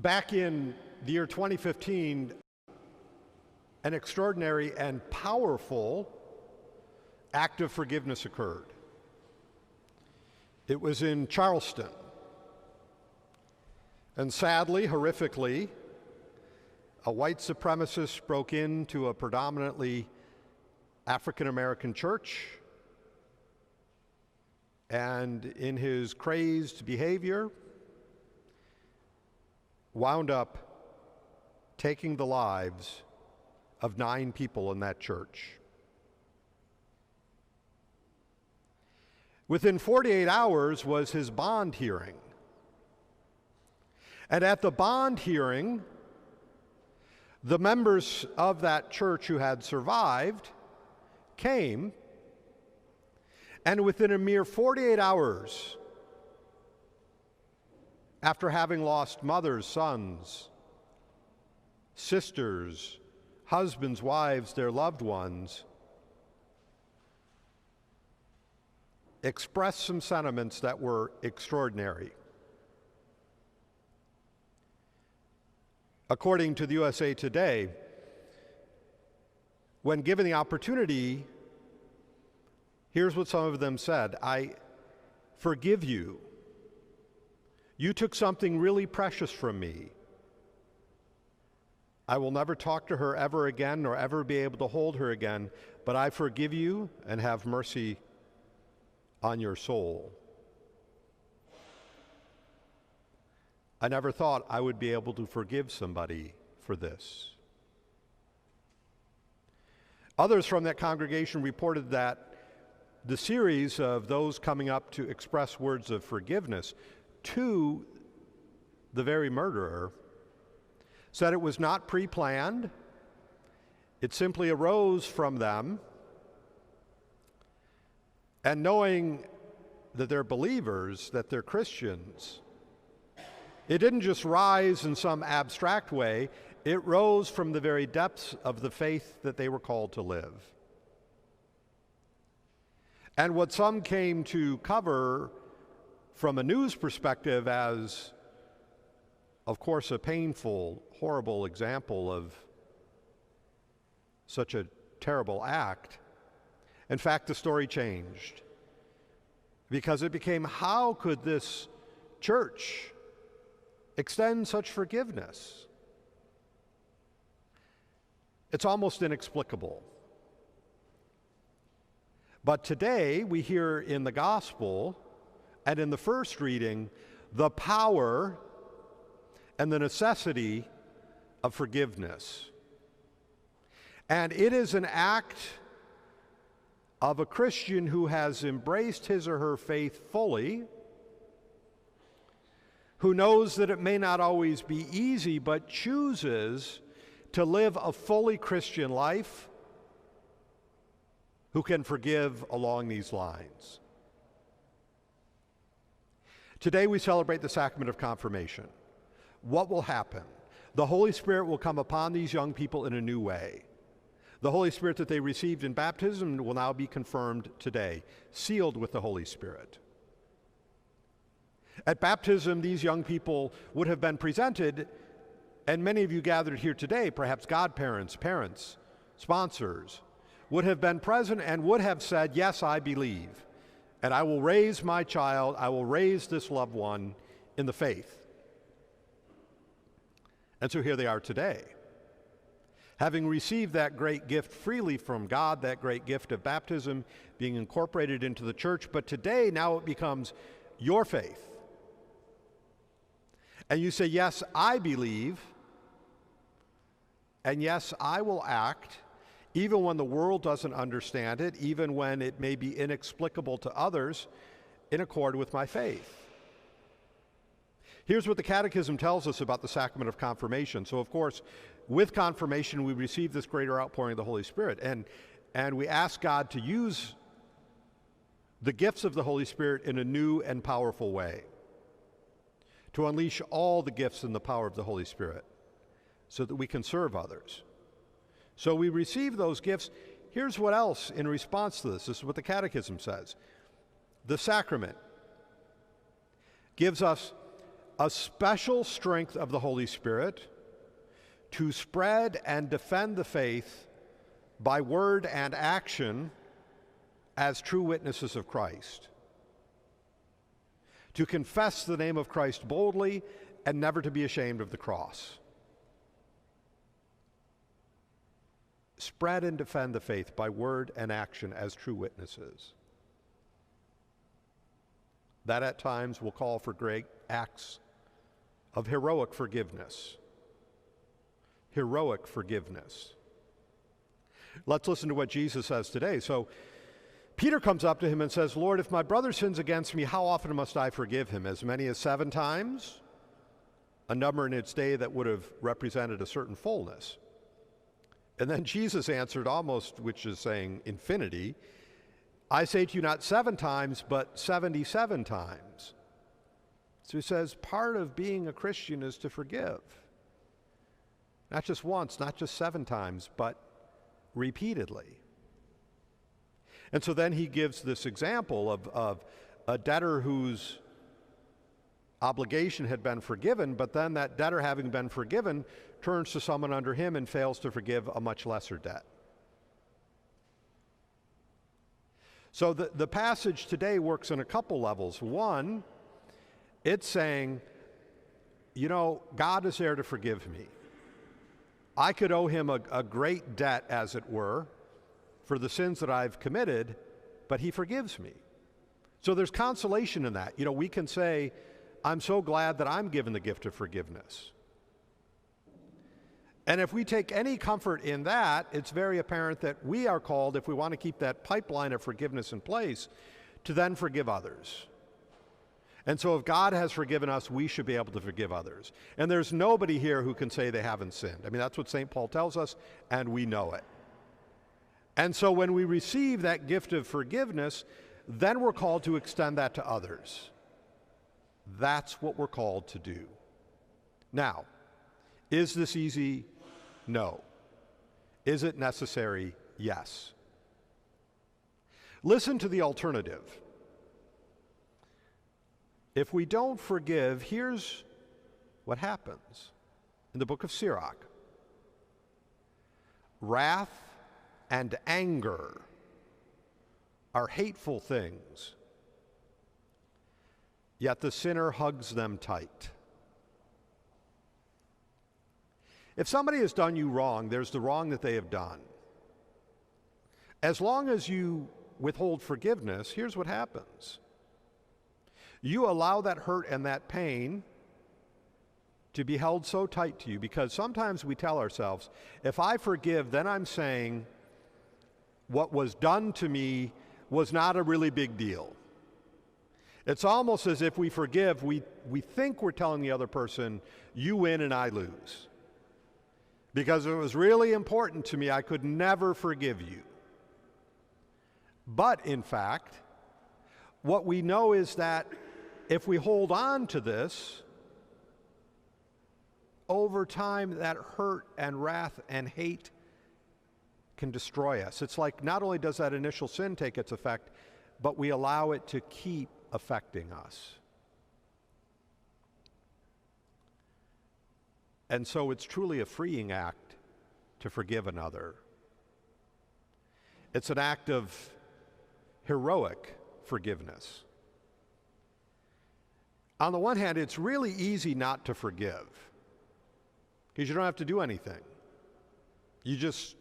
Back in the year 2015, an extraordinary and powerful act of forgiveness occurred. It was in Charleston. And sadly, horrifically, a white supremacist broke into a predominantly African American church, and in his crazed behavior, wound up taking the lives of 9 people in that church. Within 48 hours was his bond hearing. And at the bond hearing, the members of that church who had survived came, and within a mere 48 hours, after having lost mothers, sons, sisters, husbands, wives, their loved ones, expressed some sentiments that were extraordinary. According to the USA Today, when given the opportunity, here's what some of them said: "I forgive you. You took something really precious from me. I will never talk to her ever again, nor ever be able to hold her again, but I forgive you and have mercy on your soul." I never thought I would be able to forgive somebody for this. Others from that congregation reported that the series of those coming up to express words of forgiveness to the very murderer said it was not pre-planned. It simply arose from them. And knowing that they're believers, that they're Christians, it didn't just rise in some abstract way, it rose from the very depths of the faith that they were called to live. And what some came to cover from a news perspective as, of course, a painful, horrible example of such a terrible act, in fact, the story changed, because it became, how could this church extend such forgiveness? It's almost inexplicable. But today we hear in the gospel and in the first reading the power and the necessity of forgiveness. And it is an act of a Christian who has embraced his or her faith fully, who knows that it may not always be easy, but chooses to live a fully Christian life, who can forgive along these lines. Today we celebrate the Sacrament of Confirmation. What will happen? The Holy Spirit will come upon these young people in a new way. The Holy Spirit that they received in baptism will now be confirmed today, sealed with the Holy Spirit. At baptism, these young people would have been presented, and many of you gathered here today, perhaps godparents, parents, sponsors, would have been present and would have said, "Yes, I believe, and I will raise my child, I will raise this loved one in the faith." And so here they are today, having received that great gift freely from God, that great gift of baptism being incorporated into the church. But today, now it becomes your faith. And you say, "Yes, I believe, and yes, I will act, even when the world doesn't understand it, even when it may be inexplicable to others, in accord with my faith." Here's what the Catechism tells us about the Sacrament of Confirmation. So, of course, with confirmation, we receive this greater outpouring of the Holy Spirit, and we ask God to use the gifts of the Holy Spirit in a new and powerful way, to unleash all the gifts and the power of the Holy Spirit so that we can serve others. So we receive those gifts. Here's what else in response to this. This is what the Catechism says. The sacrament gives us a special strength of the Holy Spirit to spread and defend the faith by word and action as true witnesses of Christ, to confess the name of Christ boldly and never to be ashamed of the cross. Spread and defend the faith by word and action as true witnesses. That at times will call for great acts of heroic forgiveness. Heroic forgiveness. Let's listen to what Jesus says today. So Peter comes up to him and says, Lord, if my brother sins against me, how often must I forgive him? As many as 7 times? A number in its day that would have represented a certain fullness. And then Jesus answered almost, which is saying infinity, I say to you not 7 times, but 77 times. So he says part of being a Christian is to forgive. Not just once, not just 7 times, but repeatedly. And so then he gives this example of a debtor whose obligation had been forgiven, but then that debtor, having been forgiven, turns to someone under him and fails to forgive a much lesser debt. So the passage today works on a couple levels. One, it's saying, you know, God is there to forgive me. I could owe him a great debt, as it were, for the sins that I've committed, but he forgives me. So there's consolation in that. You know, we can say, I'm so glad that I'm given the gift of forgiveness. And if we take any comfort in that, it's very apparent that we are called, if we want to keep that pipeline of forgiveness in place, to then forgive others. And so if God has forgiven us, we should be able to forgive others. And there's nobody here who can say they haven't sinned. I mean, that's what St. Paul tells us, and we know it. And so when we receive that gift of forgiveness, then we're called to extend that to others. That's what we're called to do. Now, is this easy? No. Is it necessary? Yes. Listen to the alternative. If we don't forgive, here's what happens in the book of Sirach. Wrath and anger are hateful things, yet the sinner hugs them tight. If somebody has done you wrong, there's the wrong that they have done. As long as you withhold forgiveness, here's what happens. You allow that hurt and that pain to be held so tight to you, because sometimes we tell ourselves, if I forgive, then I'm saying what was done to me was not a really big deal. It's almost as if we forgive, we think we're telling the other person, you win and I lose. Because it was really important to me, I could never forgive you. But in fact, what we know is that if we hold on to this, over time that hurt and wrath and hate can destroy us. It's like not only does that initial sin take its effect, but we allow it to keep affecting us. And so it's truly a freeing act to forgive another. It's an act of heroic forgiveness. On the one hand, it's really easy not to forgive because you don't have to do anything. You just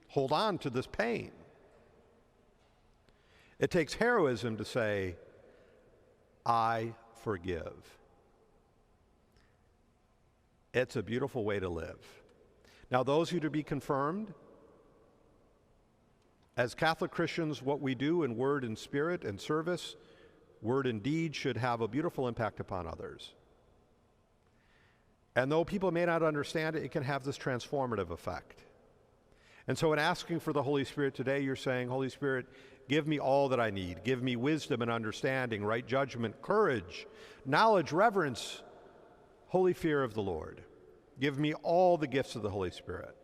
hold on to this pain. It takes heroism to say, I forgive. It's a beautiful way to live. Now, those of you to be confirmed, as Catholic Christians, what we do in word and spirit and service, word and deed, should have a beautiful impact upon others. And though people may not understand it, it can have this transformative effect. And so in asking for the Holy Spirit today, you're saying, Holy Spirit, give me all that I need. Give me wisdom and understanding, right judgment, courage, knowledge, reverence, holy fear of the Lord. Give me all the gifts of the Holy Spirit.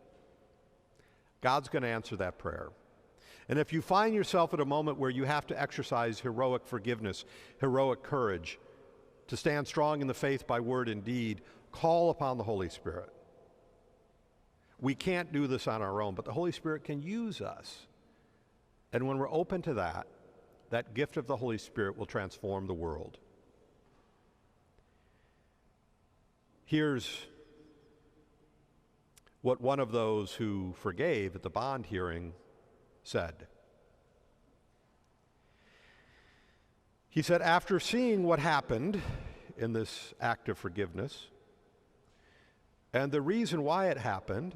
God's going to answer that prayer. And if you find yourself at a moment where you have to exercise heroic forgiveness, heroic courage, to stand strong in the faith by word and deed, call upon the Holy Spirit. We can't do this on our own, but the Holy Spirit can use us. And when we're open to that, that gift of the Holy Spirit will transform the world. Here's what one of those who forgave at the bond hearing said. He said, after seeing what happened in this act of forgiveness and the reason why it happened,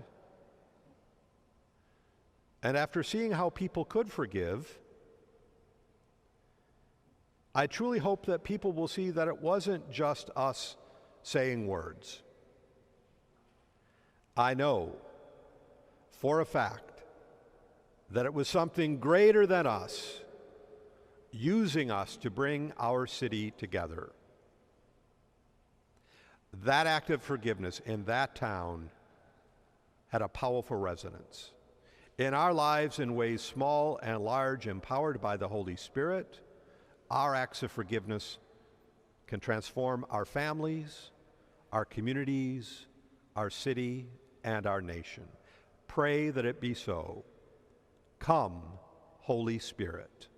and after seeing how people could forgive, I truly hope that people will see that it wasn't just us saying words. I know for a fact that it was something greater than us using us to bring our city together. That act of forgiveness in that town had a powerful resonance. In our lives, in ways small and large, empowered by the Holy Spirit, our acts of forgiveness can transform our families, our communities, our city, and our nation. Pray that it be so. Come, Holy Spirit.